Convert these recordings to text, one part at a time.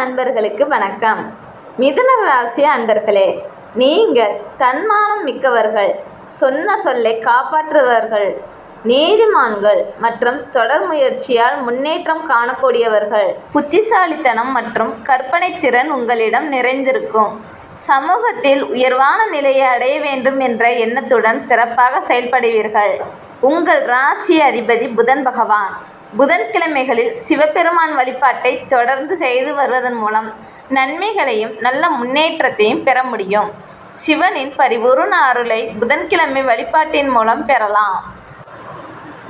அன்பர்களுக்கு வணக்கம். மிதுன ராசி அன்பர்களே, நீங்கள் தன்மானம் மிக்கவர்கள், சொன்ன சொல்லை காப்பாற்றுபவர்கள், நீதிமான்கள் மற்றும் தொடர் முயற்சியால் முன்னேற்றம் காணக்கூடியவர்கள். புத்திசாலித்தனம் மற்றும் கற்பனை திறன் உங்களிடம் நிறைந்திருக்கும். சமூகத்தில் உயர்வான நிலையை அடைய வேண்டும் என்ற எண்ணத்துடன் சிறப்பாக செயல்படுவீர்கள். உங்கள் ராசி அதிபதி புதன் பகவான். புதன்கிழமைகளில் சிவபெருமான் வழிபாட்டை தொடர்ந்து செய்து வருவதன் மூலம் நன்மைகளையும் நல்ல முன்னேற்றத்தையும் பெற முடியும். சிவனின் பரிபூரண அருளை புதன்கிழமை வழிபாட்டின் மூலம் பெறலாம்.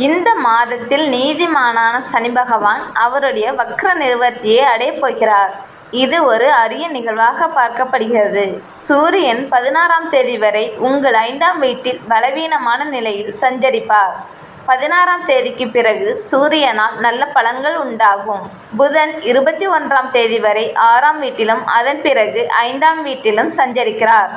இந்த மாதத்தில் நீதிமானான சனி பகவான் அவருடைய வக்ர நிவர்த்தியை அடையப் போகிறார். இது ஒரு அரிய நிகழ்வாக பார்க்கப்படுகிறது. சூரியன் 16ஆம் தேதி வரை உங்கள் 5ஆம் வீட்டில் பலவீனமான நிலையில் சஞ்சரிப்பார். 16ஆம் தேதிக்கு பிறகு சூரியனால் நல்ல பலன்கள் உண்டாகும். புதன் 21ஆம் தேதி வரை 6ஆம் வீட்டிலும் அதன் பிறகு 5ஆம் வீட்டிலும் சஞ்சரிக்கிறார்.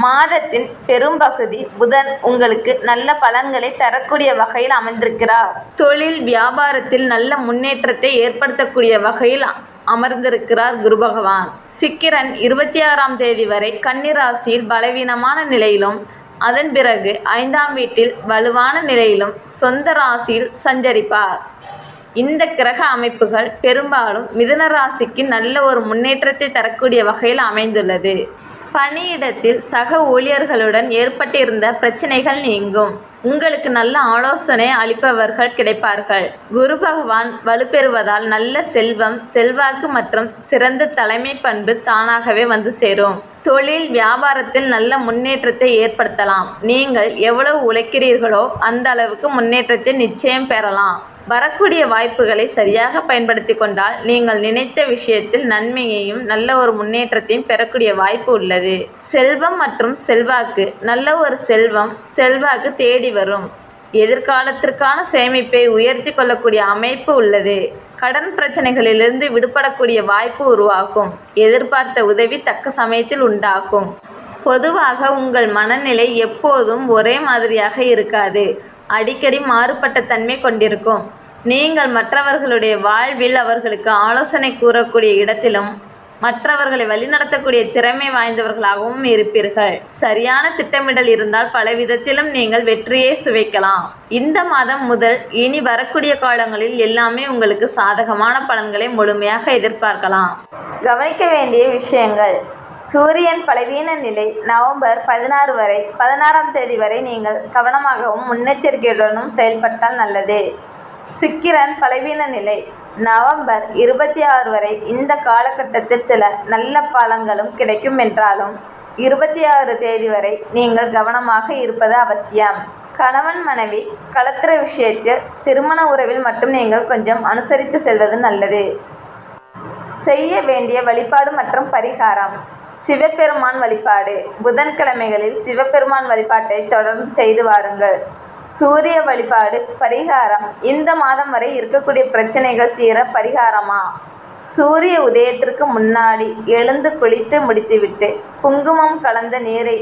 மாதத்தின் பெரும்பகுதி புதன் உங்களுக்கு நல்ல பலன்களை தரக்கூடிய வகையில் அமைந்திருக்கிறார். தொழில் வியாபாரத்தில் நல்ல முன்னேற்றத்தை ஏற்படுத்தக்கூடிய வகையில் அமர்ந்திருக்கிறார் குரு பகவான். சுக்கிரன் 26ஆம் தேதி வரை கன்னி ராசியில் பலவீனமான நிலையிலும் அதன் பிறகு 5ஆம் வீட்டில் வலுவான நிலையிலும் சொந்த ராசியில் சஞ்சரிப்பார். இந்த கிரக அமைப்புகள் பெரும்பாலும் மிதுன ராசிக்கு நல்ல ஒரு முன்னேற்றத்தை தரக்கூடிய வகையில் அமைந்துள்ளது. பணியிடத்தில் சக ஊழியர்களுடன் ஏற்பட்டிருந்த பிரச்சனைகள் நீங்கும். உங்களுக்கு நல்ல ஆலோசனை அளிப்பவர்கள் கிடைப்பார்கள். குரு பகவான் வலுப்பெறுவதால் நல்ல செல்வம், செல்வாக்கு மற்றும் சிறந்த தலைமை பண்பு தானாகவே வந்து சேரும். தொழில் வியாபாரத்தில் நல்ல முன்னேற்றத்தை ஏற்படுத்தலாம். நீங்கள் எவ்வளவு உழைக்கிறீர்களோ அந்த அளவுக்கு முன்னேற்றத்தை நிச்சயம் பெறலாம். வரக்கூடிய வாய்ப்புகளை சரியாக பயன்படுத்தி கொண்டால் நீங்கள் நினைத்த விஷயத்தில் நன்மையையும் நல்ல ஒரு முன்னேற்றத்தையும் பெறக்கூடிய வாய்ப்பு உள்ளது. செல்வம் மற்றும் செல்வாக்கு. நல்ல ஒரு செல்வாக்கு தேடி வரும். எதிர்காலத்திற்கான சேமிப்பை உயர்த்தி கொள்ளக்கூடிய அமைப்பு உள்ளது. கடன் பிரச்சனைகளிலிருந்து விடுபடக்கூடிய வாய்ப்பு உருவாகும். எதிர்பார்த்த உதவி தக்க சமயத்தில் உண்டாகும். பொதுவாக உங்கள் மனநிலை எப்போதும் ஒரே மாதிரியாக இருக்காது. அடிக்கடி மாறுபட்ட தன்மை கொண்டிருக்கும். நீங்கள் மற்றவர்களுடைய வாழ்வில் அவர்களுக்கு ஆலோசனை கூறக்கூடிய இடத்திலும் மற்றவர்களை வழிநடத்தக்கூடிய திறமை வாய்ந்தவர்களாகவும் இருப்பீர்கள். சரியான திட்டமிடல் இருந்தால் பல விதத்திலும் நீங்கள் வெற்றியை சுவைக்கலாம். இந்த மாதம் முதல் இனி வரக்கூடிய காலங்களில் எல்லாமே உங்களுக்கு சாதகமான பலன்களை முழுமையாக எதிர்பார்க்கலாம். கவனிக்க வேண்டிய விஷயங்கள். சூரியன் பலவீன நிலை நவம்பர் 16 வரை 16ஆம் தேதி வரை நீங்கள் கவனமாகவும் முன்னெச்சரிக்கையுடனும் செயல்பட்டால் நல்லது. சுக்கிரன் பலவீன நிலை நவம்பர் 26 வரை. இந்த காலகட்டத்தில் சில நல்ல பலன்களும் கிடைக்கும் என்றாலும் 26 தேதி வரை நீங்கள் கவனமாக இருப்பது அவசியம். கணவன் மனைவி கலத்திர விஷயத்தில் திருமண உறவில் மட்டும் நீங்கள் கொஞ்சம் அனுசரித்து செல்வது நல்லது. செய்ய வேண்டிய வழிபாடு மற்றும் பரிகாரம். சிவபெருமான் வழிபாடு. புதன்கிழமைகளில் சிவபெருமான் வழிபாட்டை தொடர்ந்து செய்து வாருங்கள். சூரிய வழிபாடு. பரிகாரம். இந்த மாதம் வரை இருக்கக்கூடிய பிரச்சனைகள் தீர பரிகாரமா? சூரிய உதயத்திற்கு முன்னாடி எழுந்து குளித்து முடித்துவிட்டு குங்குமம் கலந்த நீரை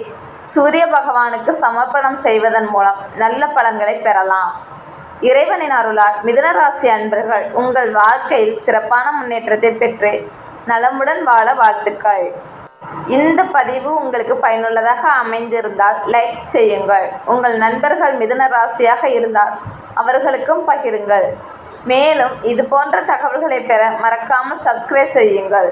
சூரிய பகவானுக்கு சமர்ப்பணம் செய்வதன் மூலம் நல்ல பலன்களை பெறலாம். இறைவனின் அருளால் மிதுன ராசி அன்பர்கள் உங்கள் வாழ்க்கையில் சிறப்பான முன்னேற்றத்தை பெற்று நலமுடன் வாழ வாழ்த்துக்கள். இந்த பதிவு உங்களுக்கு பயனுள்ளதாக அமைந்திருந்தால் லைக் செய்யுங்கள். உங்கள் நண்பர்கள் மிதுன ராசியாக இருந்தால் அவர்களுக்கும் பகிருங்கள். மேலும் இது போன்ற தகவல்களை பெற மறக்காமல் சப்ஸ்கிரைப் செய்யுங்கள்.